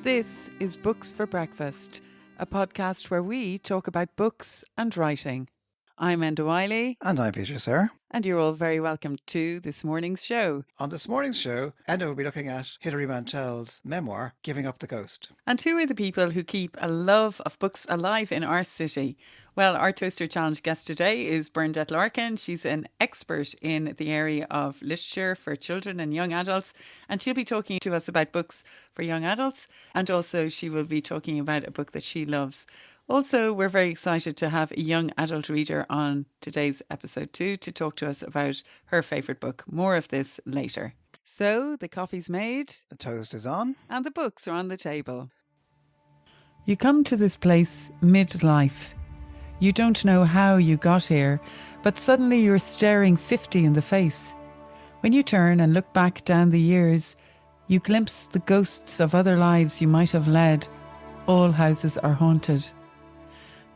This is Books for Breakfast, a podcast where we talk about books and writing. I'm Enda Wiley. And I'm Peter Sirr. And you're all very welcome to this morning's show. On this morning's show, Enda will be looking at Hilary Mantel's memoir, Giving Up the Ghost. And who are the people who keep a love of books alive in our city? Well, our Toaster Challenge guest today is Bernadette Larkin. She's an expert in the area of literature for children and young adults. And she'll be talking to us about books for young adults. And also she will be talking about a book that she loves. Also, we're very excited to have a young adult reader on today's episode too to talk to us about her favourite book. More of this later. So, the coffee's made. The toast is on. And the books are on the table. You come to this place mid-life. You don't know how you got here, but suddenly you're staring 50 in the face. When you turn and look back down the years, you glimpse the ghosts of other lives you might have led. All houses are haunted.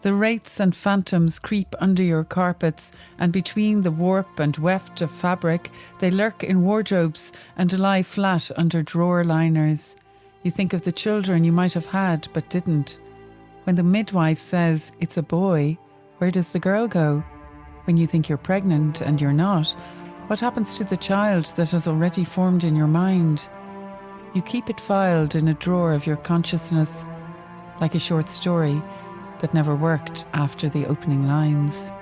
The wraiths and phantoms creep under your carpets, and between the warp and weft of fabric, they lurk in wardrobes and lie flat under drawer liners. You think of the children you might have had but didn't. When the midwife says it's a boy, where does the girl go? When you think you're pregnant and you're not, what happens to the child that has already formed in your mind? You keep it filed in a drawer of your consciousness, like a short story that never worked after the opening lines.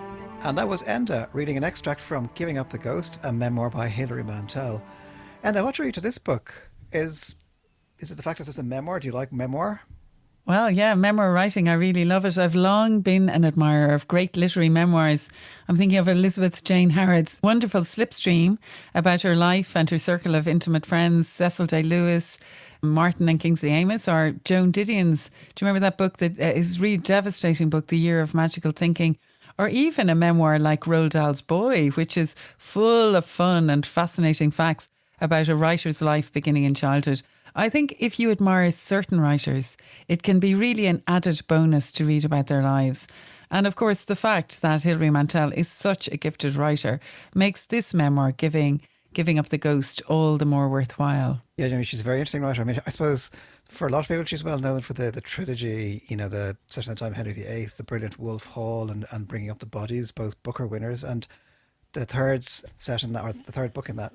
And that was Enda reading an extract from Giving Up the Ghost, a memoir by Hilary Mantel. Enda, what drew you to this book? Is it the fact that it's a memoir? Do you like memoir? Well, yeah, memoir writing, I really love it. I've long been an admirer of great literary memoirs. I'm thinking of Elizabeth Jane Harrod's wonderful Slipstream about her life and her circle of intimate friends, Cecil Day Lewis, Martin and Kingsley Amis, or Joan Didion's. Do you remember that book that is a really devastating book, The Year of Magical Thinking? Or even a memoir like Roald Dahl's Boy, which is full of fun and fascinating facts about a writer's life beginning in childhood. I think if you admire certain writers, it can be really an added bonus to read about their lives. And of course, the fact that Hilary Mantel is such a gifted writer makes this memoir, Giving Up the Ghost, all the more worthwhile. Yeah, I mean, she's a very interesting writer. I mean, I suppose for a lot of people, she's well known for the trilogy, the Such a Time Henry VIII, the brilliant Wolf Hall, and Bringing Up the Bodies, both Booker winners. And the third set in that, or the third book in that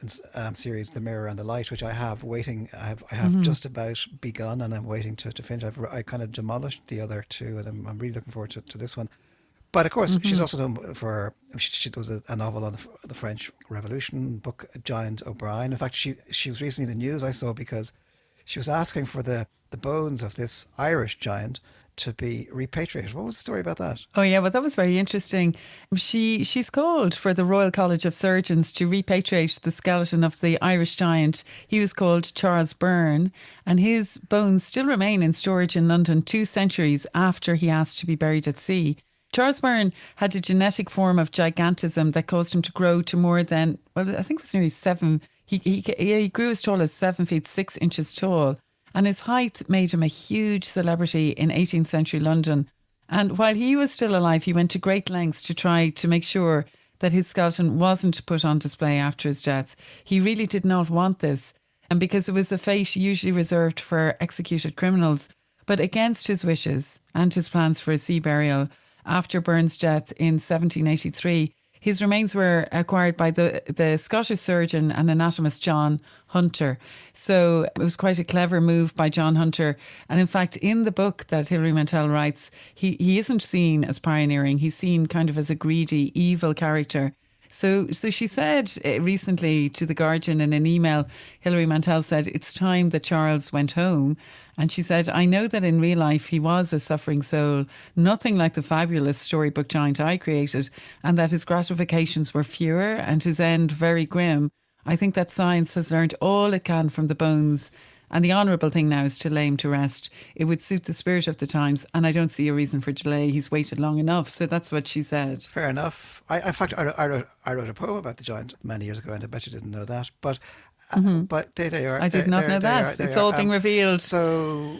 series, The Mirror and the Light, which I have waiting. I have just about begun, and I'm waiting to finish. I kind of demolished the other two, and I'm really looking forward to this one. But of course, she's also known for she was a novel on the French Revolution, book Giant O'Brien. In fact, she was recently in the news I saw because she was asking for the bones of this Irish giant to be repatriated. What was the story about that? Oh yeah, well that was very interesting. She's called for the Royal College of Surgeons to repatriate the skeleton of the Irish giant. He was called Charles Byrne, and his bones still remain in storage in London 2 centuries after he asked to be buried at sea. Charles Byrne had a genetic form of gigantism that caused him to grow to more than, well, I think it was nearly 7. He grew as tall as 7 feet 6 inches tall. And his height made him a huge celebrity in 18th century London. And while he was still alive, he went to great lengths to try to make sure that his skeleton wasn't put on display after his death. He really did not want this, and because it was a fate usually reserved for executed criminals. But against his wishes and his plans for a sea burial, after Byrne's death in 1783, his remains were acquired by the Scottish surgeon and anatomist John Hunter. So it was quite a clever move by John Hunter. And in fact, in the book that Hilary Mantel writes, he isn't seen as pioneering. He's seen kind of as a greedy, evil character. So she said recently to The Guardian in an email, Hilary Mantel said, it's time that Charles went home. And she said, I know that in real life he was a suffering soul, nothing like the fabulous storybook giant I created, and that his gratifications were fewer and his end very grim. I think that science has learned all it can from the bones. And the honourable thing now is to lay him to rest. It would suit the spirit of the times, and I don't see a reason for delay. He's waited long enough. So that's what she said. Fair enough. In fact, I wrote a poem about the giant many years ago, and I bet you didn't know that. But there they are. I did not know that. It's all being revealed. So,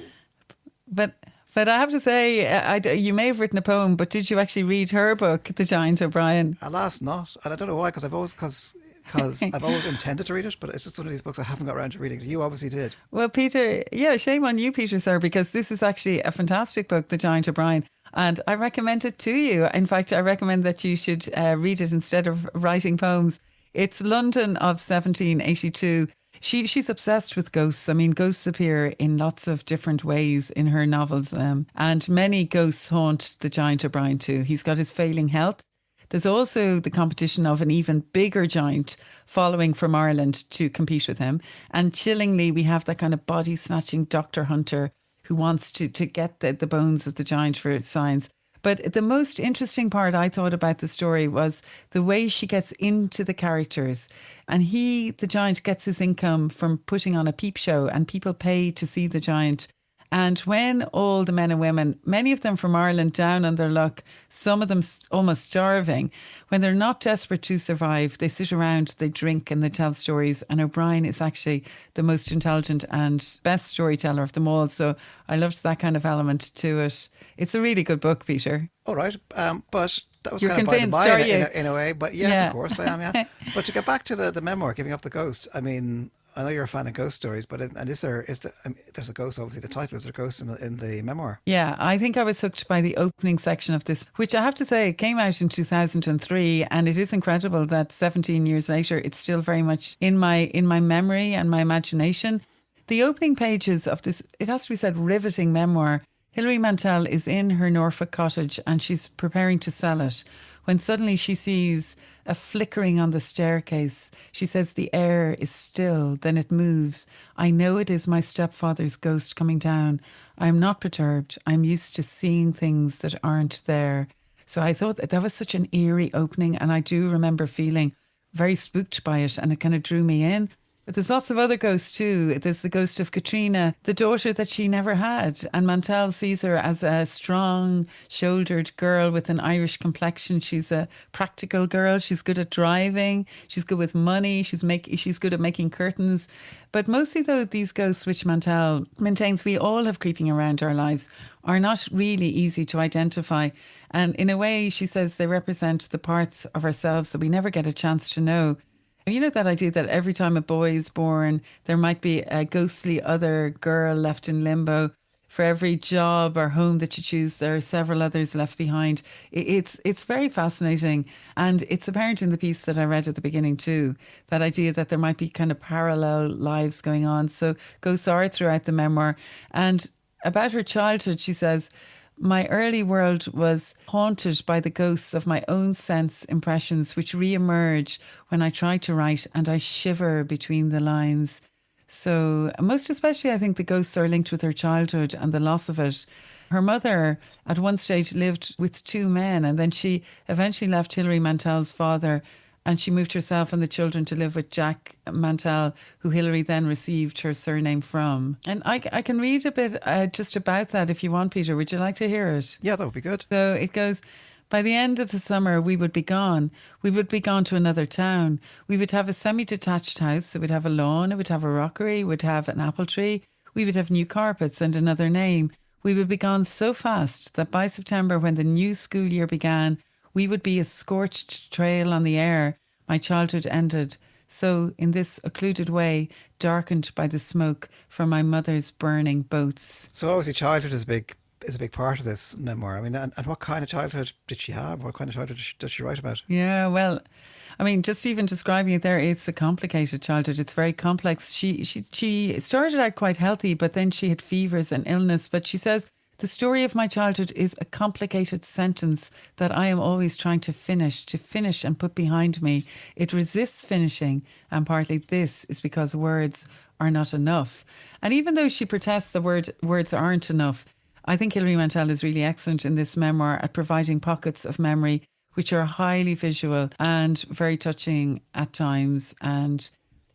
but I have to say, you may have written a poem, but did you actually read her book, The Giant O'Brien? Alas, not. And I don't know why, because because I've always intended to read it, but it's just one of these books I haven't got around to reading. You obviously did. Well, Peter, yeah, shame on you, Peter, sir, because this is actually a fantastic book, The Giant O'Brien. And I recommend it to you. In fact, I recommend that you should read it instead of writing poems. It's London of 1782. She's obsessed with ghosts. I mean, ghosts appear in lots of different ways in her novels, and many ghosts haunt the giant O'Brien too. He's got his failing health. There's also the competition of an even bigger giant following from Ireland to compete with him. And chillingly, we have that kind of body snatching Dr. Hunter who wants to get the bones of the giant for science. But the most interesting part I thought about the story was the way she gets into the characters. And the giant, gets his income from putting on a peep show, and people pay to see the giant. And when all the men and women, many of them from Ireland, down on their luck, some of them almost starving, when they're not desperate to survive, they sit around, they drink and they tell stories. And O'Brien is actually the most intelligent and best storyteller of them all. So I loved that kind of element to it. It's a really good book, Peter. All right. But that was You're kind of by the convinced, by are in a way. But yes, Yeah. of course I am, yeah. But to get back to the memoir, Giving Up the Ghost, I mean, I know you're a fan of ghost stories, but there's a ghost, obviously the title is there a ghost in the memoir? Yeah, I think I was hooked by the opening section of this, which I have to say came out in 2003, and it is incredible that 17 years later it's still very much in my memory and my imagination. The opening pages of this, it has to be said, riveting memoir. Hilary Mantel is in her Norfolk cottage and she's preparing to sell it when suddenly she sees a flickering on the staircase. She says the air is still, then it moves. I know it is my stepfather's ghost coming down. I am not perturbed. I'm used to seeing things that aren't there. So I thought that was such an eerie opening, and I do remember feeling very spooked by it, and it kind of drew me in. But there's lots of other ghosts too. There's the ghost of Katrina, the daughter that she never had. And Mantel sees her as a strong-shouldered girl with an Irish complexion. She's a practical girl. She's good at driving. She's good with money. She's good at making curtains. But mostly, though, these ghosts, which Mantel maintains we all have creeping around our lives, are not really easy to identify. And in a way, she says they represent the parts of ourselves that we never get a chance to know. You know that idea that every time a boy is born, there might be a ghostly other girl left in limbo. For every job or home that you choose, there are several others left behind. It's very fascinating. And it's apparent in the piece that I read at the beginning too, that idea that there might be kind of parallel lives going on. So ghosts are throughout the memoir. And about her childhood, she says, my early world was haunted by the ghosts of my own sense impressions, which re-emerge when I try to write, and I shiver between the lines. So most especially, I think the ghosts are linked with her childhood and the loss of it. Her mother at one stage lived with two men, and then she eventually left Hilary Mantel's father, and she moved herself and the children to live with Jack Mantel, who Hilary then received her surname from. And I can read a bit just about that if you want, Peter. Would you like to hear it? Yeah, that would be good. So it goes, by the end of the summer, we would be gone. We would be gone to another town. We would have a semi-detached house. It would have a lawn. It would have a rockery. It would have an apple tree. We would have new carpets and another name. We would be gone so fast that by September, when the new school year began, we would be a scorched trail on the air. My childhood ended. So, in this occluded way, darkened by the smoke from my mother's burning boats. So obviously childhood is a big part of this memoir. I mean, and what kind of childhood did she have? What kind of childhood does she write about? Yeah, well, I mean, just even describing it there, it's a complicated childhood. It's very complex. She started out quite healthy, but then she had fevers and illness. But she says, the story of my childhood is a complicated sentence that I am always trying to finish and put behind me. It resists finishing, and partly this is because words are not enough. And even though she protests the words aren't enough, I think Hilary Mantel is really excellent in this memoir at providing pockets of memory which are highly visual and very touching at times. And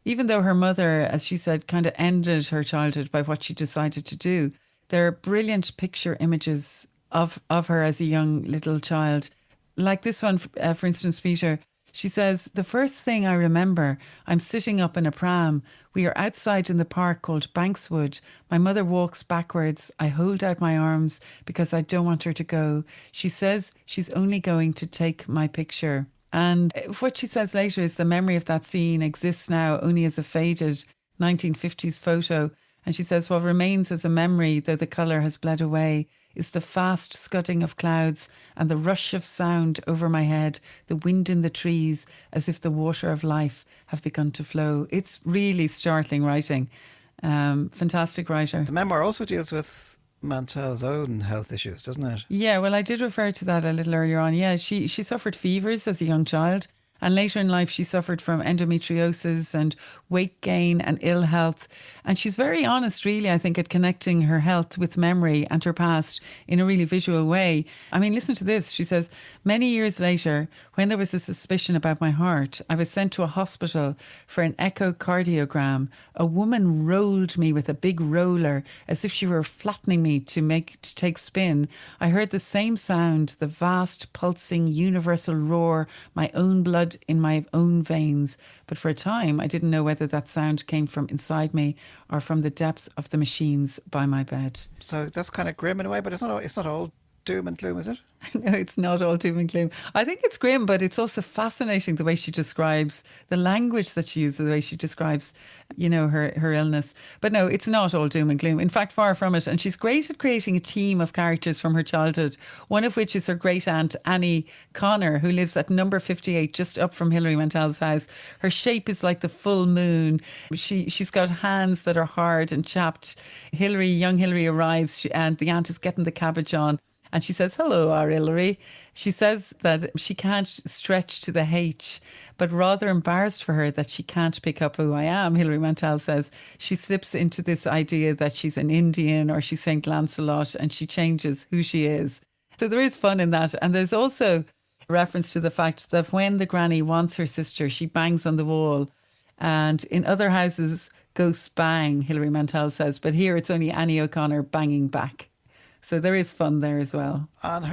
even though her mother, as she said, kind of ended her childhood by what she decided to do, there are brilliant picture images of her as a young little child. Like this one, for instance, Peter, she says, the first thing I remember, I'm sitting up in a pram. We are outside in the park called Bankswood. My mother walks backwards. I hold out my arms because I don't want her to go. She says she's only going to take my picture. And what she says later is the memory of that scene exists now only as a faded 1950s photo. And she says, what remains as a memory, though the colour has bled away, is the fast scudding of clouds and the rush of sound over my head, the wind in the trees, as if the water of life have begun to flow. It's really startling writing. Fantastic writer. The memoir also deals with Mantel's own health issues, doesn't it? Yeah, well, I did refer to that a little earlier on. Yeah, she suffered fevers as a young child. And later in life, she suffered from endometriosis and weight gain and ill health. And she's very honest, really, I think, at connecting her health with memory and her past in a really visual way. I mean, listen to this. She says, many years later, when there was a suspicion about my heart, I was sent to a hospital for an echocardiogram. A woman rolled me with a big roller as if she were flattening me to take spin. I heard the same sound, the vast, pulsing, universal roar, my own blood in my own veins. But for a time, I didn't know whether that sound came from inside me or from the depth of the machines by my bed. So that's kind of grim in a way, but it's not all doom and gloom, is it? No, it's not all doom and gloom. I think it's grim, but it's also fascinating the way she describes the language that she uses, the way she describes, her illness. But no, it's not all doom and gloom. In fact, far from it. And she's great at creating a team of characters from her childhood, one of which is her great aunt, Annie Connor, who lives at number 58, just up from Hilary Mantel's house. Her shape is like the full moon. She's got hands that are hard and chapped. Young Hilary arrives and the aunt is getting the cabbage on. And she says, hello, our Hilary. She says that she can't stretch to the H, but rather embarrassed for her that she can't pick up who I am. Hilary Mantel says she slips into this idea that she's an Indian or she's St. Lancelot, and she changes who she is. So there is fun in that. And there's also a reference to the fact that when the granny wants her sister, she bangs on the wall. And in other houses, ghosts bang, Hilary Mantel says. But here it's only Annie O'Connor banging back. So there is fun there as well. And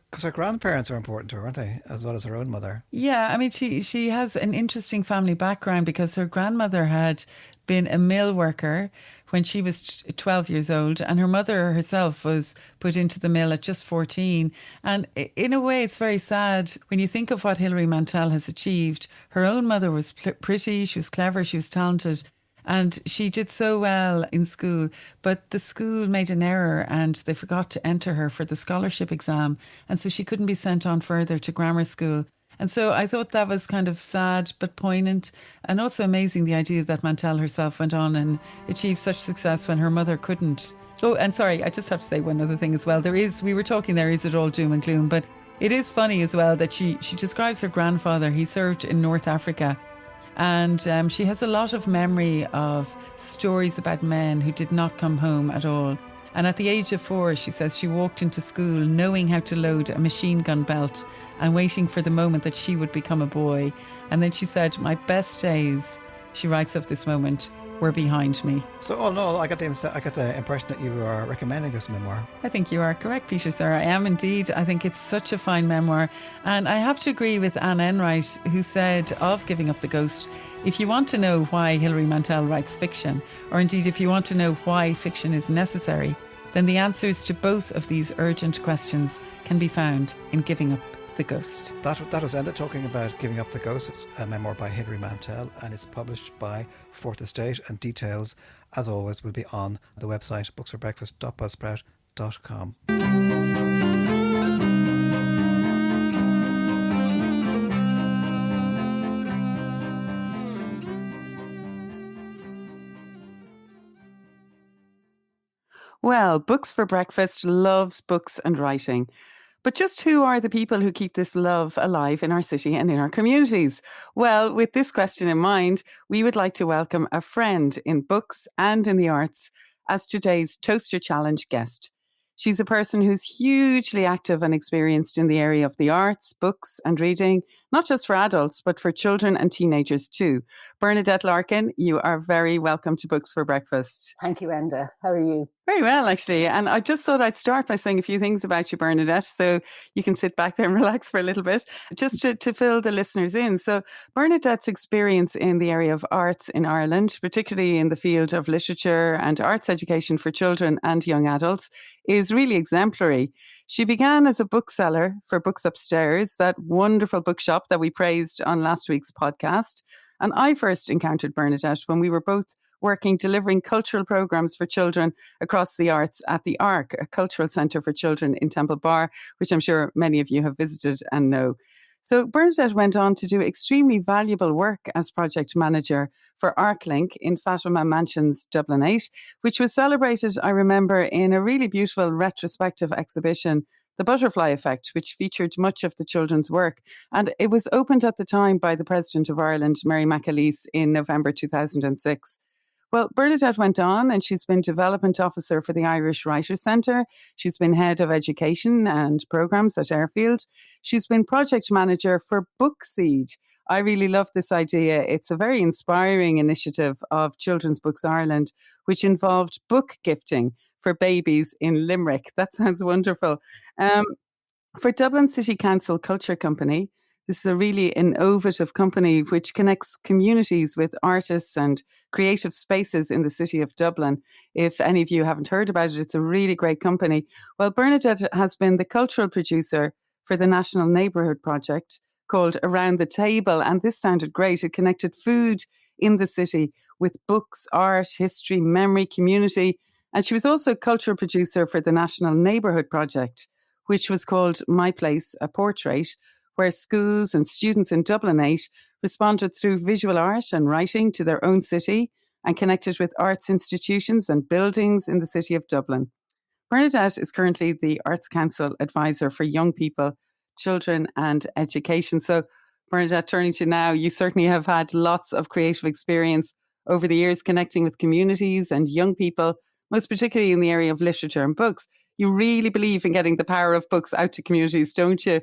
because her grandparents are important to her, aren't they? As well as her own mother. Yeah, I mean, she has an interesting family background because her grandmother had been a mill worker when she was 12 years old, and her mother herself was put into the mill at just 14. And in a way, it's very sad when you think of what Hilary Mantel has achieved. Her own mother was pretty, she was clever, she was talented. And she did so well in school, but the school made an error and they forgot to enter her for the scholarship exam. And so she couldn't be sent on further to grammar school. And so I thought that was kind of sad but poignant, and also amazing, the idea that Mantel herself went on and achieved such success when her mother couldn't. Oh, and sorry, I just have to say one other thing as well. We were talking there, is it all doom and gloom? But it is funny as well that she describes her grandfather. He served in North Africa. And she has a lot of memory of stories about men who did not come home at all. And at the age of 4, she says she walked into school knowing how to load a machine gun belt and waiting for the moment that she would become a boy. And then she said, my best days, she writes of this moment, were behind me. So all in all, I got the impression that you are recommending this memoir. I think you are correct, Peter, sir. I am indeed. I think it's such a fine memoir. And I have to agree with Anne Enright, who said of Giving Up the Ghost, if you want to know why Hilary Mantel writes fiction, or indeed if you want to know why fiction is necessary, then the answers to both of these urgent questions can be found in Giving Up the Ghost. That was Enda talking about Giving Up the Ghost. It's a memoir by Hilary Mantel, and it's published by Fourth Estate, and details, as always, will be on the website booksforbreakfast.buzzsprout.com. Well, Books for Breakfast loves books and writing. But just who are the people who keep this love alive in our city and in our communities? Well, with this question in mind, we would like to welcome a friend in books and in the arts as today's Toaster Challenge guest. She's a person who's hugely active and experienced in the area of the arts, books and reading, not just for adults, but for children and teenagers too. Bernadette Larkin, you are very welcome to Books for Breakfast. Thank you, Enda. How are you? Very well, actually. And I just thought I'd start by saying a few things about you, Bernadette, so you can sit back there and relax for a little bit, just to fill the listeners in. So, Bernadette's experience in the area of arts in Ireland, particularly in the field of literature and arts education for children and young adults, is really exemplary. She began as a bookseller for Books Upstairs, that wonderful bookshop that we praised on last week's podcast. And I first encountered Bernadette when we were both working delivering cultural programs for children across the arts at the Arc, a cultural centre for children in Temple Bar, which I'm sure many of you have visited and know. So Bernadette went on to do extremely valuable work as project manager for ArcLink in Fatima Mansion's Dublin 8, which was celebrated, I remember, in a really beautiful retrospective exhibition, The Butterfly Effect, which featured much of the children's work. And it was opened at the time by the President of Ireland, Mary McAleese, in November 2006. Well, Bernadette went on and she's been Development Officer for the Irish Writers Centre. She's been Head of Education and Programmes at Airfield. She's been Project Manager for Bookseed. I really love this idea. It's a very inspiring initiative of Children's Books Ireland, which involved book gifting for babies in Limerick. That sounds wonderful. Um, for Dublin City Council Culture Company, this is a really innovative company which connects communities with artists and creative spaces in the city of Dublin. If any of you haven't heard about it, it's a really great company. Well, Bernadette has been the cultural producer for the National Neighbourhood Project called Around the Table, and this sounded great. It connected food in the city with books, art, history, memory, community. And she was also cultural producer for the National Neighbourhood Project, which was called My Place, a Portrait, where schools and students in Dublin 8 responded through visual art and writing to their own city and connected with arts institutions and buildings in the city of Dublin. Bernadette is currently the Arts Council Advisor for Young People, Children and Education. So, Bernadette, turning to now, you certainly have had lots of creative experience over the years connecting with communities and young people, most particularly in the area of literature and books. You really believe in getting the power of books out to communities, don't you?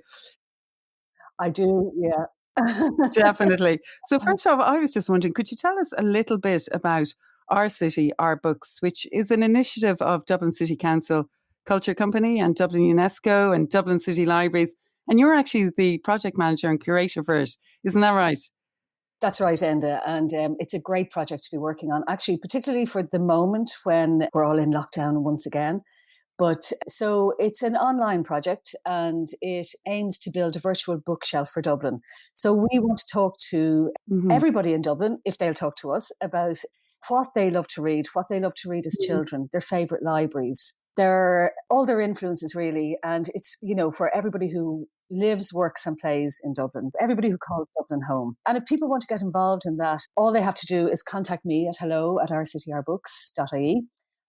I do, yeah. Definitely. So first off, I was just wondering, could you tell us a little bit about Our City, Our Books, which is an initiative of Dublin City Council Culture Company and Dublin UNESCO and Dublin City Libraries. And you're actually the project manager and curator for it. Isn't that right? That's right, Enda. And it's a great project to be working on, actually, particularly for the moment when we're all in lockdown once again. But so it's an online project and it aims to build a virtual bookshelf for Dublin. So we want to talk to everybody in Dublin, if they'll talk to us, about what they love to read, what they love to read as children, their favourite libraries, all their influences really. And it's, for everybody who lives, works and plays in Dublin, everybody who calls Dublin home. And if people want to get involved in that, all they have to do is contact me at hello@ourcityourbooks.ie.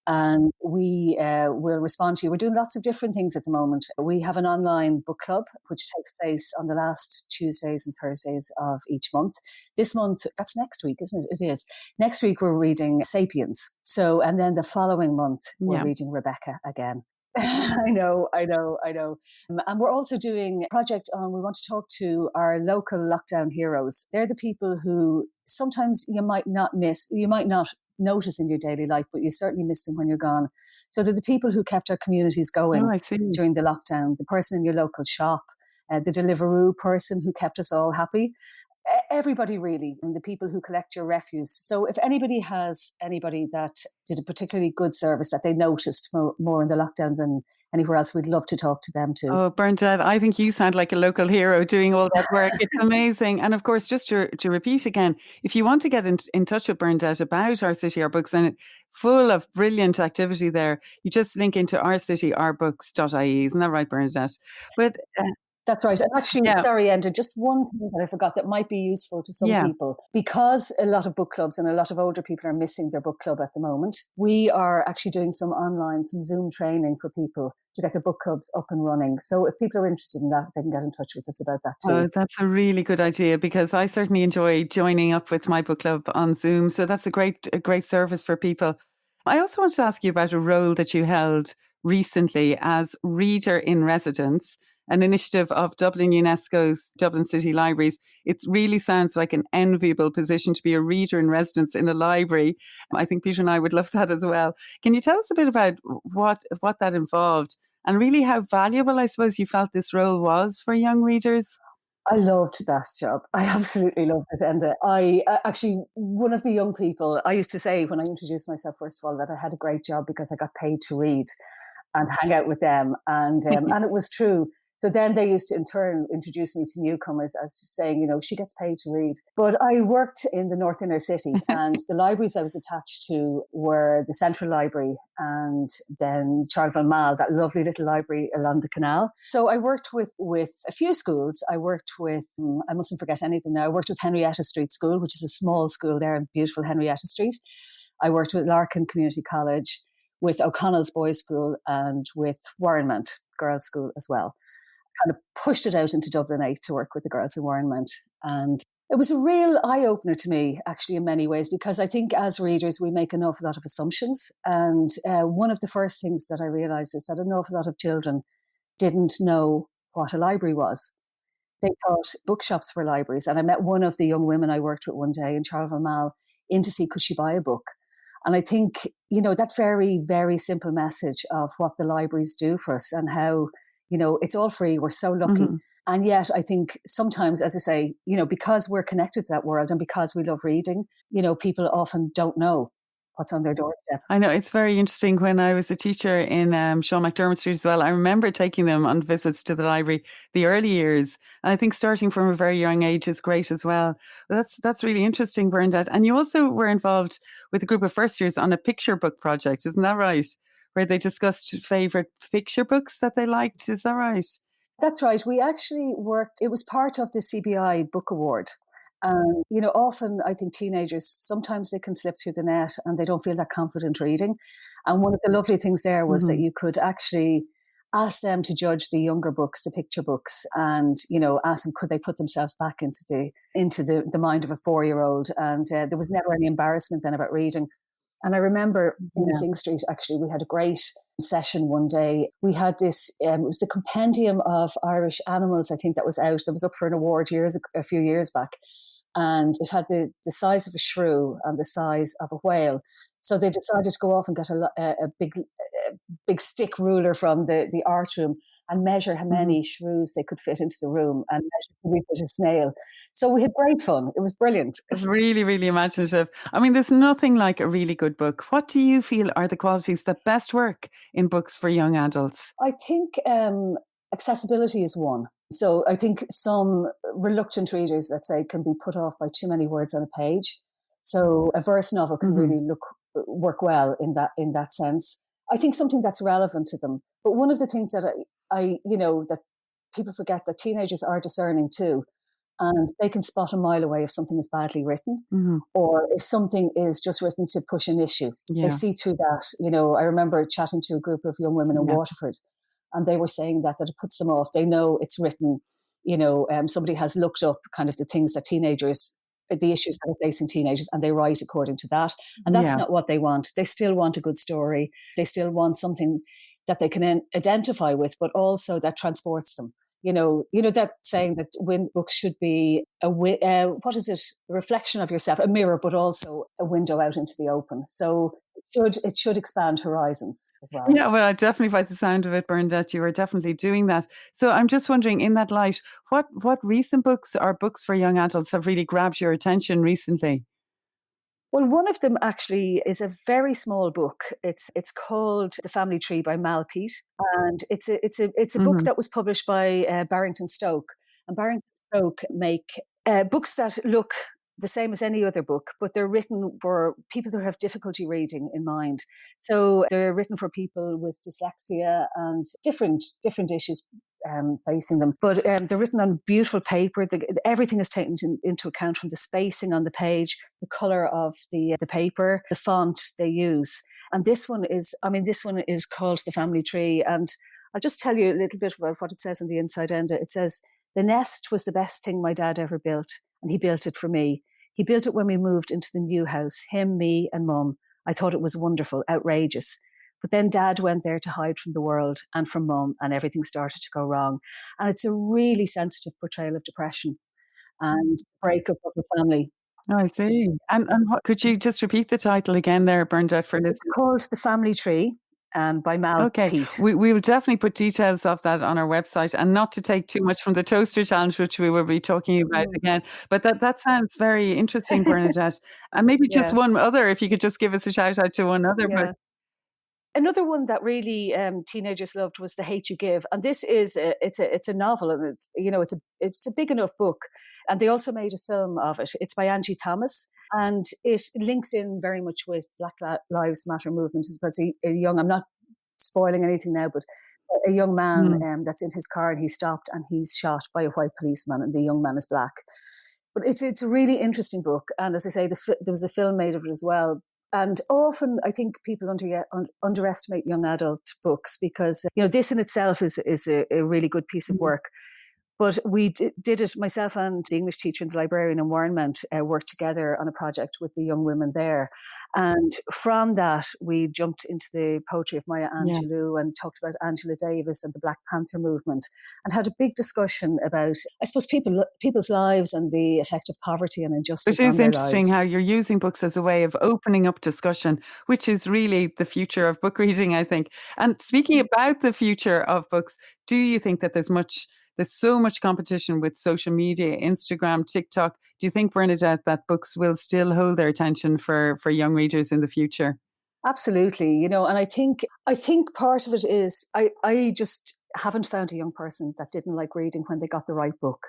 And we will respond to you. We're doing lots of different things at the moment. We have an online book club, which takes place on the last Tuesdays and Thursdays of each month. This month, that's next week, isn't it? It is. Next week, we're reading Sapiens. And then the following month, we're reading Rebecca again. I know. And we're also doing a project we want to talk to our local lockdown heroes. They're the people who sometimes you might not notice in your daily life, but you certainly miss them when you're gone. So they're the people who kept our communities going during the lockdown, the person in your local shop, the Deliveroo person who kept us all happy. Everybody really, and the people who collect your refuse. So if anybody has anybody that did a particularly good service that they noticed more in the lockdown than anywhere else, we'd love to talk to them too. Oh, Bernadette, I think you sound like a local hero doing all that work. It's amazing. And of course, just to repeat again, if you want to get in touch with Bernadette about Our City, Our Books, and full of brilliant activity there, you just link into ourcityourbooks.ie. Isn't that right, Bernadette? But that's right. And actually, sorry, Enda, just one thing that I forgot that might be useful to some people. Because a lot of book clubs and a lot of older people are missing their book club at the moment, we are actually doing some Zoom training for people to get their book clubs up and running. So if people are interested in that, they can get in touch with us about that too. Oh, that's a really good idea, because I certainly enjoy joining up with my book club on Zoom. So that's a great service for people. I also wanted to ask you about a role that you held recently as reader in residence an initiative of Dublin UNESCO's Dublin City Libraries. It really sounds like an enviable position to be a reader in residence in a library. I think Peter and I would love that as well. Can you tell us a bit about what that involved and really how valuable, I suppose, you felt this role was for young readers? I loved that job. I absolutely loved it. And I actually, one of the young people, I used to say when I introduced myself, first of all, that I had a great job because I got paid to read and hang out with them. And it was true. So then they used to in turn introduce me to newcomers as saying, she gets paid to read. But I worked in the North Inner City and the libraries I was attached to were the Central Library and then Charleville Mall, that lovely little library along the canal. So I worked with a few schools. I worked with, I mustn't forget anything now, I worked with Henrietta Street School, which is a small school there in beautiful Henrietta Street. I worked with Larkin Community College, with O'Connell's Boys School and with Warrenmount Girls School as well. Kind of pushed it out into Dublin 8 to work with the girls in Warrenmount. And it was a real eye-opener to me, actually, in many ways, because I think as readers, we make an awful lot of assumptions. And one of the first things that I realised is that an awful lot of children didn't know what a library was. They thought bookshops were libraries. And I met one of the young women I worked with one day in Charleville Mall in to see could she buy a book. And I think, that very, very simple message of what the libraries do for us and how, it's all free. We're so lucky. Mm-hmm. And yet I think sometimes, as I say, because we're connected to that world and because we love reading, people often don't know what's on their doorstep. I know, it's very interesting. When I was a teacher in Sean McDermott Street as well, I remember taking them on visits to the library the early years. And I think starting from a very young age is great as well. But that's really interesting, Bernadette. And you also were involved with a group of first years on a picture book project, isn't that right? Where they discussed favourite picture books that they liked, is that right? That's right. We actually worked, it was part of the CBI Book Award. And, often I think teenagers, sometimes they can slip through the net and they don't feel that confident reading. And one of the lovely things there was that you could actually ask them to judge the younger books, the picture books, and, ask them, could they put themselves back into the mind of a 4-year-old? And there was never any embarrassment then about reading. And I remember in Sing Street, actually, we had a great session one day. We had this, it was the Compendium of Irish Animals, I think that was out. That was up for an award a few years back. And it had the size of a shrew and the size of a whale. So they decided to go off and get a big stick ruler from the art room and measure how many shrews they could fit into the room and measure if we put a snail. So we had great fun. It was brilliant. Really, really imaginative. I mean, there's nothing like a really good book. What do you feel are the qualities that best work in books for young adults? I think accessibility is one. So I think some reluctant readers, let's say, can be put off by too many words on a page. So a verse novel can really work well in that sense. I think something that's relevant to them. But one of the things that I that people forget, that teenagers are discerning too. And they can spot a mile away if something is badly written or if something is just written to push an issue. They see through that. I remember chatting to a group of young women in Waterford, and they were saying that it puts them off. They know it's written, somebody has looked up kind of the things that teenagers, the issues that are facing teenagers, and they write according to that. And that's not what they want. They still want a good story. They still want something that they can identify with, but also that transports them. That saying that books should be a reflection of yourself, a mirror, but also a window out into the open. So it should expand horizons as well. Yeah, well, I definitely, by the sound of it, Bernadette, you are definitely doing that. So I'm just wondering, in that light, what recent books or books for young adults have really grabbed your attention recently? Well, one of them actually is a very small book. It's called The Family Tree by Mal Peet, and it's a book that was published by Barrington Stoke. And Barrington Stoke make books that look the same as any other book, but they're written for people who have difficulty reading in mind. So they're written for people with dyslexia and different issues facing them. But they're written on beautiful paper. Everything is taken into account, from the spacing on the page, the colour of the paper, the font they use. And this one is called The Family Tree. And I'll just tell you a little bit about what it says on the inside end. It says, "The nest was the best thing my dad ever built, and he built it for me. He built it when we moved into the new house, him, me and Mum. I thought it was wonderful, outrageous. But then dad went there to hide from the world and from mum, and everything started to go wrong. And it's a really sensitive portrayal of depression and breakup of the family. Oh, I see. And what, could you just repeat the title again there, Bernadette, for It's listeners? called The Family Tree, and by Mal Okay, Pete. we will definitely put details of that on our website, and not to take too much from the toaster challenge, which we will be talking about Mm. again. But that sounds very interesting, Bernadette. And maybe just Yeah, one other, if you could just give us a shout out to one other book. yeah. Another one that really teenagers loved was The Hate You Give, and this is it's a novel, and it's a big enough book, and they also made a film of it. It's by Angie Thomas, and it links in very much with Black Lives Matter movement. Because a young, I'm not spoiling anything now, but a young man Mm, that's in his car, and he's stopped and he's shot by a white policeman, and the young man is black. But it's a really interesting book, and as I say, there was a film made of it as well. And often, I think people underestimate young adult books because this in itself is a really good piece of mm. work. But we did it, myself and the English teacher and the librarian in Warrenmount worked together on a project with the young women there. And from that, we jumped into the poetry of Maya Yeah. Angelou and talked about Angela Davis and the Black Panther movement, and had a big discussion about, I suppose, people's lives and the effect of poverty and It injustice on is their interesting lives. how you're using books as a way of opening up discussion, which is really the future of book reading, I think. And speaking about the future of books, do you think that there's so much competition with social media, Instagram, TikTok? Do you think, Bernadette, that books will still hold their attention for young readers in the future? Absolutely, and I think part of it is I just haven't found a young person that didn't like reading when they got the right book.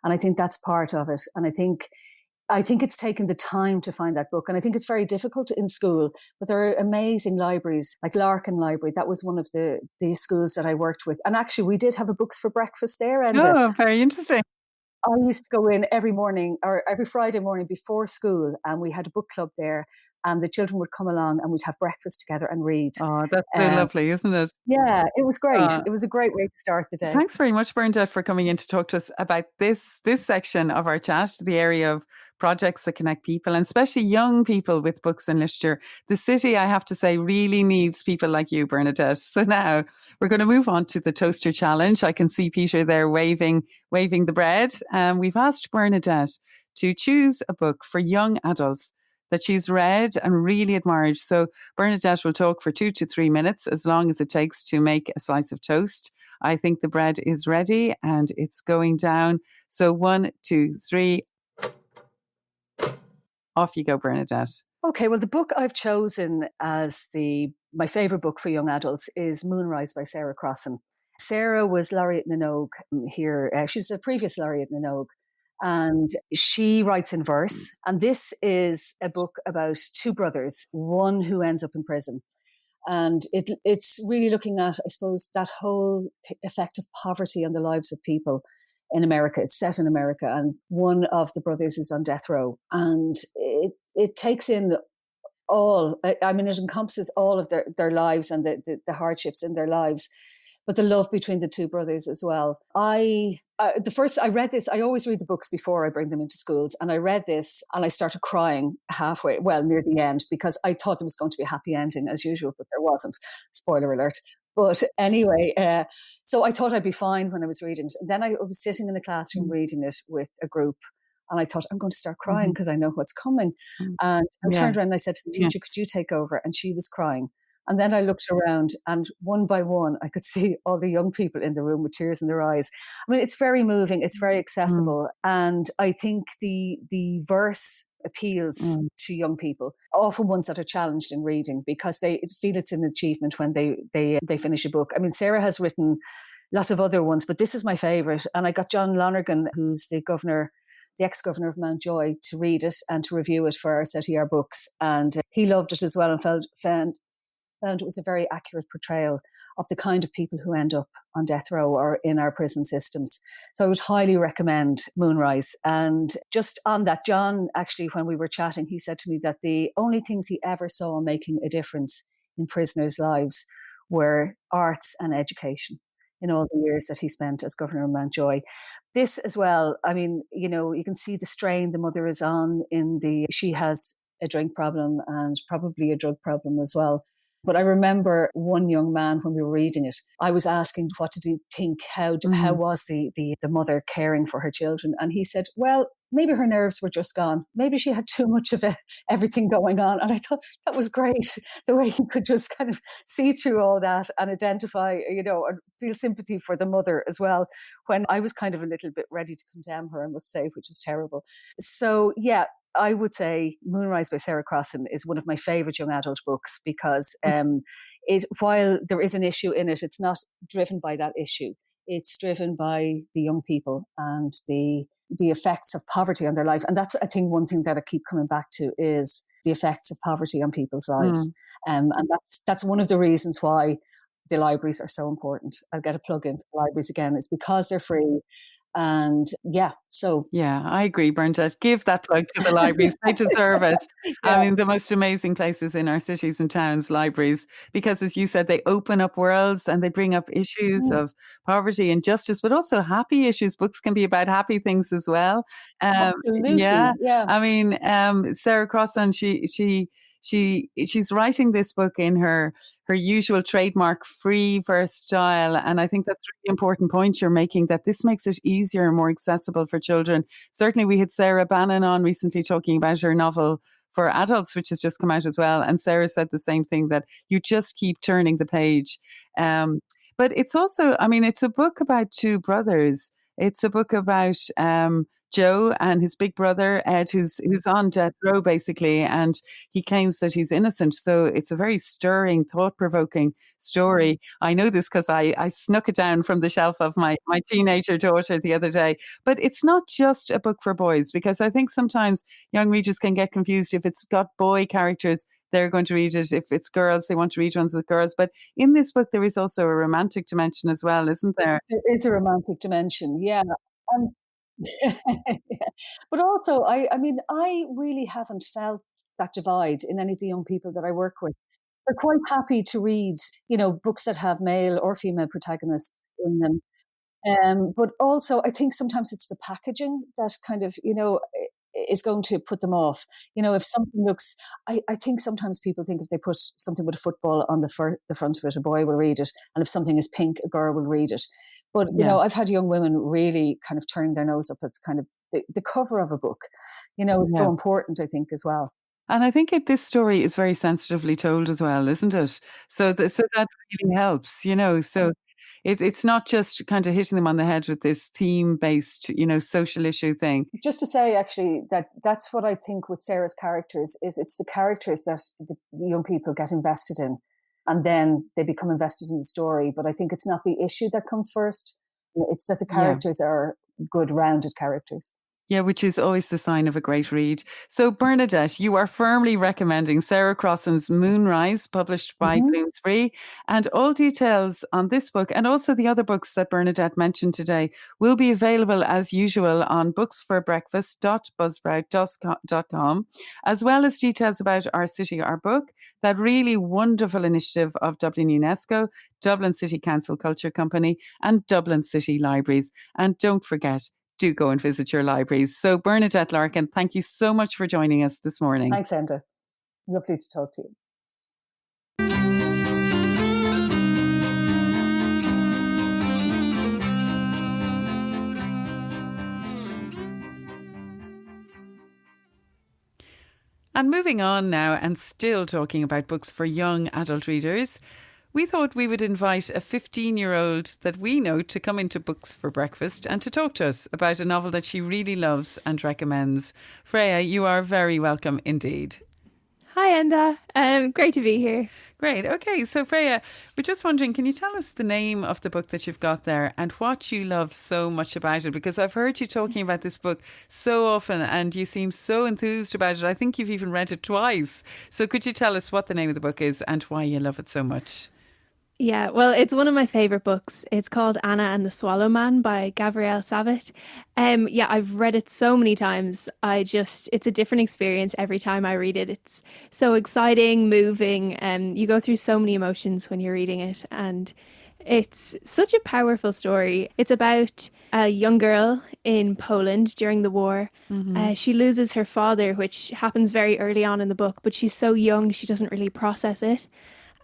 And I think that's part of it. And I think it's taken the time to find that book. And I think it's very difficult in school, but there are amazing libraries, like Larkin Library. That was one of the schools that I worked with. And actually, we did have a books for breakfast there. And Oh, very interesting. I used to go in every morning or every Friday morning before school, and we had a book club there. And the children would come along and we'd have breakfast together and read. Oh, that's so Um, lovely, isn't it? yeah, it was great. Uh, It was a great way to start the day. Thanks very much, Bernadette, for coming in to talk to us about this section of our chat, the area of projects that connect people, and especially young people with books and literature. The city, I have to say, really needs people like you, Bernadette. So now we're going to move on to the toaster challenge. I can see Peter there waving the bread. We've asked Bernadette to choose a book for young adults that she's read and really admired. So Bernadette will talk for 2 to 3 minutes, as long as it takes to make a slice of toast. I think the bread is ready and it's going down. So 1, 2, 3, off you go, Bernadette. Okay, well, the book I've chosen as my favourite book for young adults is Moonrise by Sarah Crossan. Sarah was laureate Minogue here. She was the previous laureate Minogue, and she writes in verse. And this is a book about two brothers, one who ends up in prison. And it's really looking at, I suppose, that whole effect of poverty on the lives of people in America. It's set in America, and one of the brothers is on death row. And it takes in I mean, it encompasses all of their lives and the hardships in their lives, but the love between the two brothers as well. I read this. I always read the books before I bring them into schools, and I read this and I started crying halfway, well, near the end, because I thought there was going to be a happy ending as usual, but there wasn't. Spoiler alert. But anyway, so I thought I'd be fine when I was reading it. And then I was sitting in the classroom reading it with a group, and I thought, I'm going to start crying Mm-hmm. because I know what's coming. Mm. And I Yeah. turned around and I said to the Yeah. teacher, could you take over? And she was crying. And then I looked around, and one by one, I could see all the young people in the room with tears in their eyes. I mean, it's very moving. It's very Mm. accessible. And I think the verse appeals Mm. to young people, often ones that are challenged in reading, because they feel it's an achievement when they finish a book. I mean, Sarah has written lots of other ones, but this is my favourite. And I got John Lonergan, who's the ex-governor of Mountjoy, to read it and to review it for our ZTR Books. And he loved it as well, and found it was a very accurate portrayal of the kind of people who end up on death row or in our prison systems. So I would highly recommend Moonrise. And just on that, John, actually, when we were chatting, he said to me that the only things he ever saw making a difference in prisoners' lives were arts and education in all the years that he spent as governor of Mountjoy. This as well, I mean, you can see the strain the mother is on she has a drink problem and probably a drug problem as well. But I remember one young man, when we were reading it, I was asking, what did he think? How was the mother caring for her children? And he said, well, maybe her nerves were just gone. Maybe she had too much of everything going on. And I thought that was great, the way he could just kind of see through all that and identify, and feel sympathy for the mother as well, when I was kind of a little bit ready to condemn her, I must say, which was terrible. So, yeah, I would say Moonrise by Sarah Crossan is one of my favourite young adult books, because while there is an issue in it, it's not driven by that issue. It's driven by the young people and the effects of poverty on their life. And that's, I think, one thing that I keep coming back to is the effects of poverty on people's lives. And that's one of the reasons why the libraries are so important. I'll get a plug in for libraries again. It's because they're free. And yeah, I agree, Bernadette. Give that plug to the libraries. They deserve it. Yeah. I mean, the most amazing places in our cities and towns, libraries, because as you said, they open up worlds and they bring up issues of poverty and justice, but also happy issues. Books can be about happy things as well. Absolutely. Yeah. I mean, Sarah Crossan, she's writing this book in her usual trademark free verse style. And I think that's a really important point you're making, that this makes it easier and more accessible for children. Certainly we had Sarah Bannon on recently talking about her novel for adults, which has just come out as well. And Sarah said the same thing, that you just keep turning the page. But it's also, I mean, it's a book about two brothers. It's a book about Joe and his big brother, Ed, who's on death row, basically, and he claims that he's innocent. So it's a very stirring, thought-provoking story. I know this because I snuck it down from the shelf of my teenager daughter the other day. But it's not just a book for boys, because I think sometimes young readers can get confused. If it's got boy characters, they're going to read it. If it's girls, they want to read ones with girls. But in this book, there is also a romantic dimension as well, isn't there? There is a romantic dimension, yeah. Yeah. But also, I mean, I really haven't felt that divide in any of the young people that I work with. They're quite happy to read, books that have male or female protagonists in them. But also, I think sometimes it's the packaging that kind of, is going to put them off. If something looks, I think sometimes people think if they put something with a football on the front of it, a boy will read it. And if something is pink, a girl will read it. But, I've had young women really kind of turning their nose up at kind of the cover of a book, is so important, I think, as well. And I think this story is very sensitively told as well, isn't it? So that really helps, so it's not just kind of hitting them on the head with this theme-based, social issue thing. Just to say, actually, that's what I think with Sarah's characters is it's the characters that the young people get invested in, and then they become invested in the story. But I think it's not the issue that comes first. It's that the characters are good, rounded characters. Yeah, which is always the sign of a great read. So, Bernadette, you are firmly recommending Sarah Crossan's Moonrise, published by Bloomsbury. And all details on this book and also the other books that Bernadette mentioned today will be available as usual on booksforbreakfast.buzzsprout.com, as well as details about Our City, Our Book, that really wonderful initiative of Dublin UNESCO, Dublin City Council Culture Company, and Dublin City Libraries. And don't forget, do go and visit your libraries. So Bernadette Larkin, thank you so much for joining us this morning. Thanks, Enda. Lovely to talk to you. And moving on now, and still talking about books for young adult readers, we thought we would invite a 15-year-old that we know to come into Books for Breakfast and to talk to us about a novel that she really loves and recommends. Freya, you are very welcome indeed. Hi, Enda. Great to be here. Great. Okay, so Freya, we're just wondering, can you tell us the name of the book that you've got there and what you love so much about it? Because I've heard you talking about this book so often and you seem so enthused about it. I think you've even read it twice. So could you tell us what the name of the book is and why you love it so much? Yeah, well, it's one of my favourite books. It's called Anna and the Swallow Man by Gabrielle Savitt. I've read it so many times. It's a different experience every time I read it. It's so exciting, moving, and you go through so many emotions when you're reading it. And it's such a powerful story. It's about a young girl in Poland during the war. She loses her father, which happens very early on in the book, but she's so young, she doesn't really process it.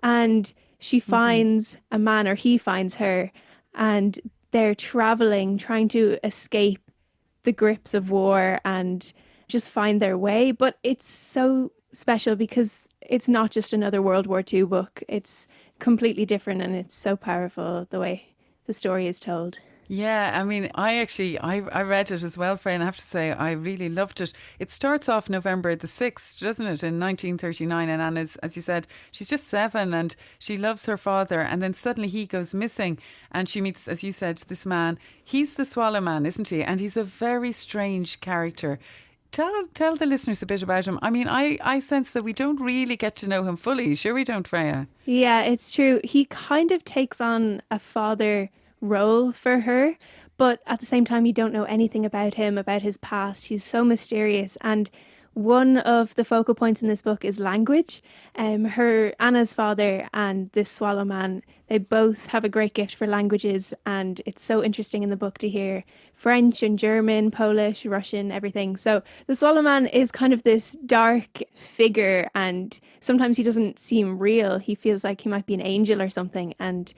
and she finds a man, or he finds her, and they're traveling, trying to escape the grips of war and just find their way. But it's so special because it's not just another World War II book. It's completely different, and it's so powerful the way the story is told. Yeah, I mean, I read it as well, Frey, and I have to say I really loved it. It starts off November the 6th, doesn't it, in 1939, and Anna's, as you said, she's just 7 and she loves her father, and then suddenly he goes missing and she meets, as you said, this man. He's the Swallow Man, isn't he? And he's a very strange character. Tell the listeners a bit about him. I mean, I sense that we don't really get to know him fully. Sure we don't, Freya? Yeah, it's true. He kind of takes on a father role for her, but at the same time, you don't know anything about him, about his past. He's so mysterious. And one of the focal points in this book is language. Her Anna's father and this Swallow Man, they both have a great gift for languages, and it's so interesting in the book to hear French and German, Polish, Russian, everything. So the Swallow Man is kind of this dark figure, and sometimes he doesn't seem real. He feels like he might be an angel or something, and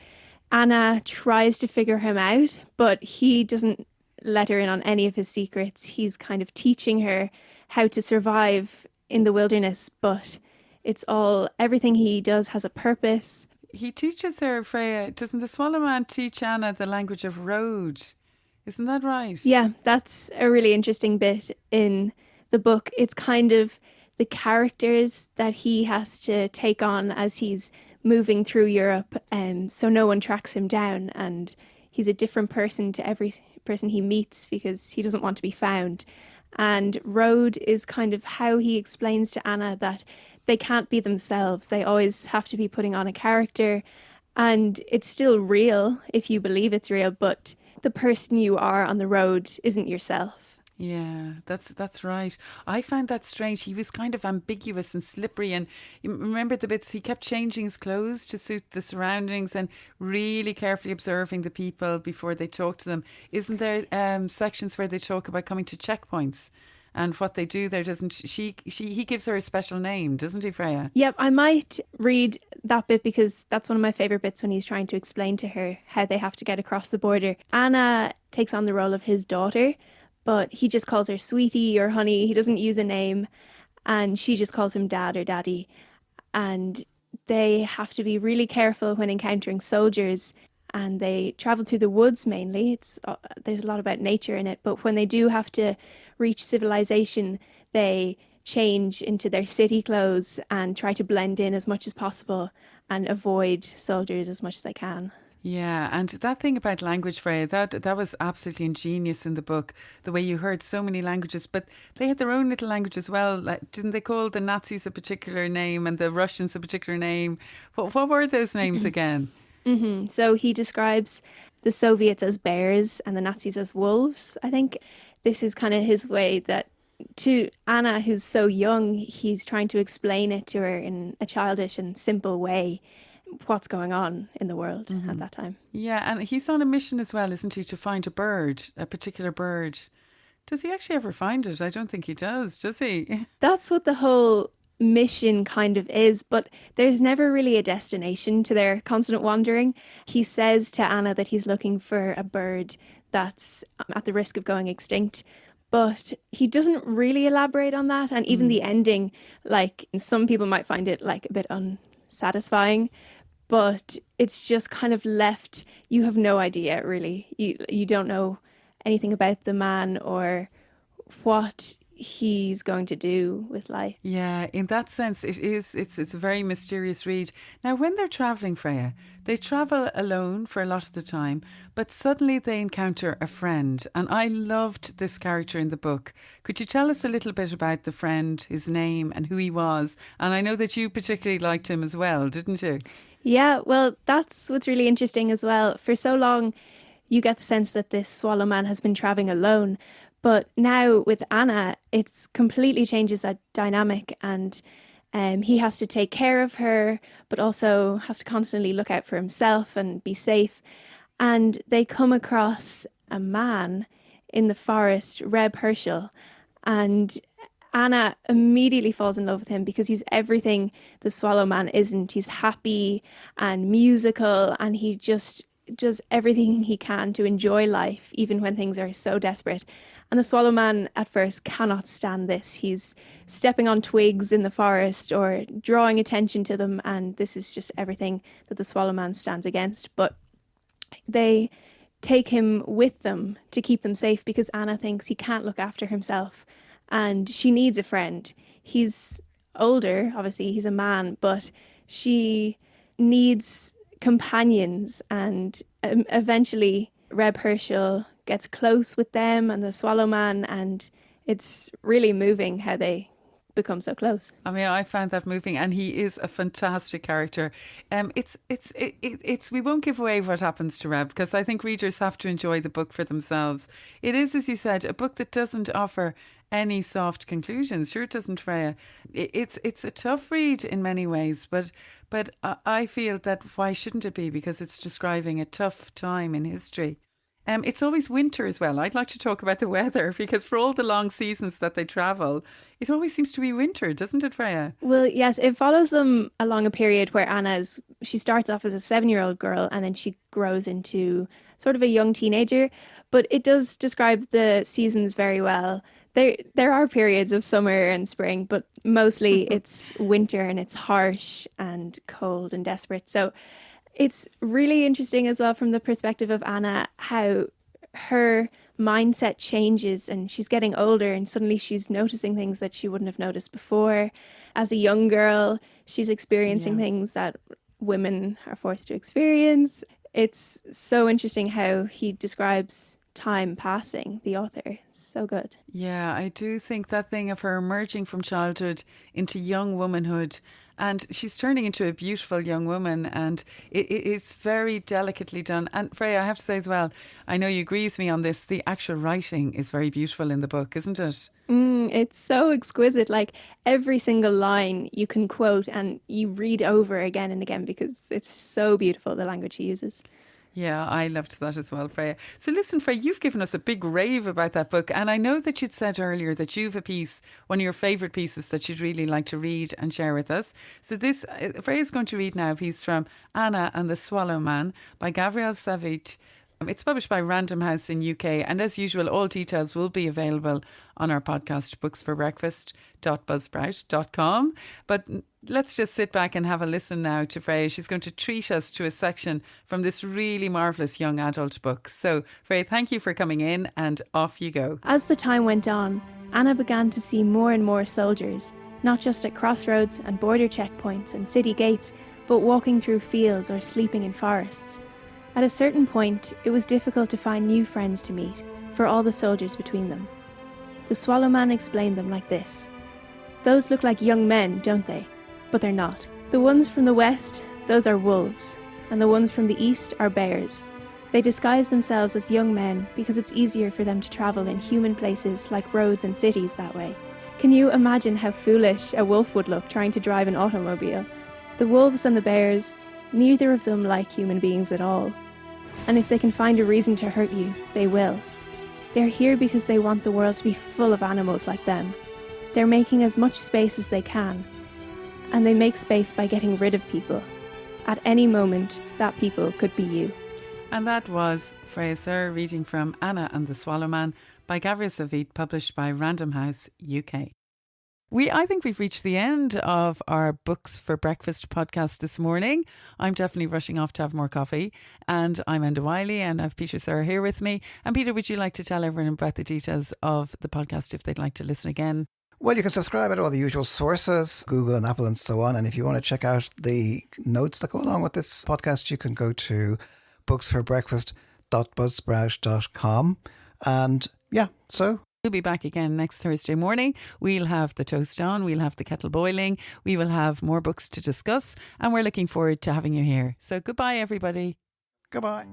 Anna tries to figure him out, but he doesn't let her in on any of his secrets. He's kind of teaching her how to survive in the wilderness, but it's all, everything he does has a purpose. He teaches her, Freya, doesn't the Swallow Man teach Anna the language of road? Isn't that right? Yeah, that's a really interesting bit in the book. It's kind of the characters that he has to take on as he's moving through Europe, so no one tracks him down, and he's a different person to every person he meets because he doesn't want to be found. And road is kind of how he explains to Anna that they can't be themselves. They always have to be putting on a character, and it's still real if you believe it's real, but the person you are on the road isn't yourself. Yeah, that's right. I found that strange. He was kind of ambiguous and slippery, and you remember the bits he kept changing his clothes to suit the surroundings and really carefully observing the people before they talk to them. Isn't there sections where they talk about coming to checkpoints and what they do there? Doesn't he gives her a special name, doesn't he, Freya? Yep, I might read that bit because that's one of my favourite bits when he's trying to explain to her how they have to get across the border. Anna takes on the role of his daughter, but he just calls her sweetie or honey. He doesn't use a name, and she just calls him dad or daddy. And they have to be really careful when encountering soldiers, and they travel through the woods mainly. There's a lot about nature in it, but when they do have to reach civilization, they change into their city clothes and try to blend in as much as possible and avoid soldiers as much as they can. Yeah, and that thing about language, Freya, that was absolutely ingenious in the book, the way you heard so many languages, but they had their own little language as well. Like, didn't they call the Nazis a particular name and the Russians a particular name? What were those names again? So he describes the Soviets as bears and the Nazis as wolves, I think. This is kind of his way that to Anna, who's so young, he's trying to explain it to her in a childish and simple way, what's going on in the world at that time. Yeah, and he's on a mission as well, isn't he, to find a bird, a particular bird. Does he actually ever find it? I don't think he does he? That's what the whole mission kind of is, but there's never really a destination to their constant wandering. He says to Anna that he's looking for a bird that's at the risk of going extinct, but he doesn't really elaborate on that. And even the ending, like, some people might find it like a bit unsatisfying, but it's just kind of left, you have no idea really. You don't know anything about the man or what he's going to do with life. Yeah, in that sense, it's a very mysterious read. Now, when they're travelling, Freya, they travel alone for a lot of the time, but suddenly they encounter a friend. And I loved this character in the book. Could you tell us a little bit about the friend, his name and who he was? And I know that you particularly liked him as well, didn't you? Yeah, well, that's what's really interesting as well. For so long, you get the sense that this Swallow Man has been travelling alone. But now with Anna, it's completely changes that dynamic, and he has to take care of her, but also has to constantly look out for himself and be safe. And they come across a man in the forest, Reb Herschel, and Anna immediately falls in love with him because he's everything the Swallow Man isn't. He's happy and musical, and he just does everything he can to enjoy life, even when things are so desperate. And the Swallow Man at first cannot stand this. He's stepping on twigs in the forest or drawing attention to them, and this is just everything that the Swallow Man stands against. But they take him with them to keep them safe because Anna thinks he can't look after himself and she needs a friend. He's older, obviously, he's a man, but she needs companions, and eventually Reb Herschel gets close with them and the Swallow Man, and it's really moving how they become so close. I mean, I found that moving, and he is a fantastic character. It's we won't give away what happens to Reb because I think readers have to enjoy the book for themselves. It is, as you said, a book that doesn't offer any soft conclusions. Sure, it doesn't, Freya. It's a tough read in many ways, but I feel that why shouldn't it be? Because it's describing a tough time in history. It's always winter as well. I'd like to talk about the weather because for all the long seasons that they travel, it always seems to be winter, doesn't it, Freya? Well, yes, it follows them along a period where she starts off as a 7-year-old girl and then she grows into sort of a young teenager. But it does describe the seasons very well. There are periods of summer and spring, but mostly it's winter and it's harsh and cold and desperate. So it's really interesting as well from the perspective of Anna, how her mindset changes and she's getting older and suddenly she's noticing things that she wouldn't have noticed before. As a young girl, she's experiencing things that women are forced to experience. It's so interesting how he describes time passing, the author. So good. Yeah, I do think that thing of her emerging from childhood into young womanhood, and she's turning into a beautiful young woman, and it's very delicately done. And Freya, I have to say as well, I know you agree with me on this, the actual writing is very beautiful in the book, isn't it? It's so exquisite. Like every single line you can quote and you read over again and again because it's so beautiful, the language he uses. Yeah, I loved that as well, Freya. So listen, Freya, you've given us a big rave about that book. And I know that you'd said earlier that you've a piece, one of your favourite pieces that you'd really like to read and share with us. So this, Freya's going to read now a piece from Anna and the Swallow Man by Gabriel Savit. It's published by Random House in UK. And as usual, all details will be available on our podcast, booksforbreakfast.buzzsprout.com. But let's just sit back and have a listen now to Freya. She's going to treat us to a section from this really marvellous young adult book. So, Freya, thank you for coming in, and off you go. As the time went on, Anna began to see more and more soldiers, not just at crossroads and border checkpoints and city gates, but walking through fields or sleeping in forests. At a certain point, it was difficult to find new friends to meet, for all the soldiers between them. The Swallow Man explained them like this. Those look like young men, don't they? But they're not. The ones from the west, those are wolves, and the ones from the east are bears. They disguise themselves as young men because it's easier for them to travel in human places like roads and cities that way. Can you imagine how foolish a wolf would look trying to drive an automobile? The wolves and the bears, neither of them like human beings at all. And if they can find a reason to hurt you, they will. They're here because they want the world to be full of animals like them. They're making as much space as they can. And they make space by getting rid of people. At any moment, that people could be you. And that was Freya Sirr reading from Anna and the Swallow Man by Gabriel Savit, published by Random House UK. I think we've reached the end of our Books for Breakfast podcast this morning. I'm definitely rushing off to have more coffee. And I'm Enda Wiley and I have Peter Sirr here with me. And Peter, would you like to tell everyone about the details of the podcast if they'd like to listen again? Well, you can subscribe at all the usual sources, Google and Apple and so on. And if you want to check out the notes that go along with this podcast, you can go to booksforbreakfast.buzzsprout.com. And yeah, so we'll be back again next Thursday morning. We'll have the toast on, we'll have the kettle boiling, we will have more books to discuss, and we're looking forward to having you here. So goodbye, everybody. Goodbye.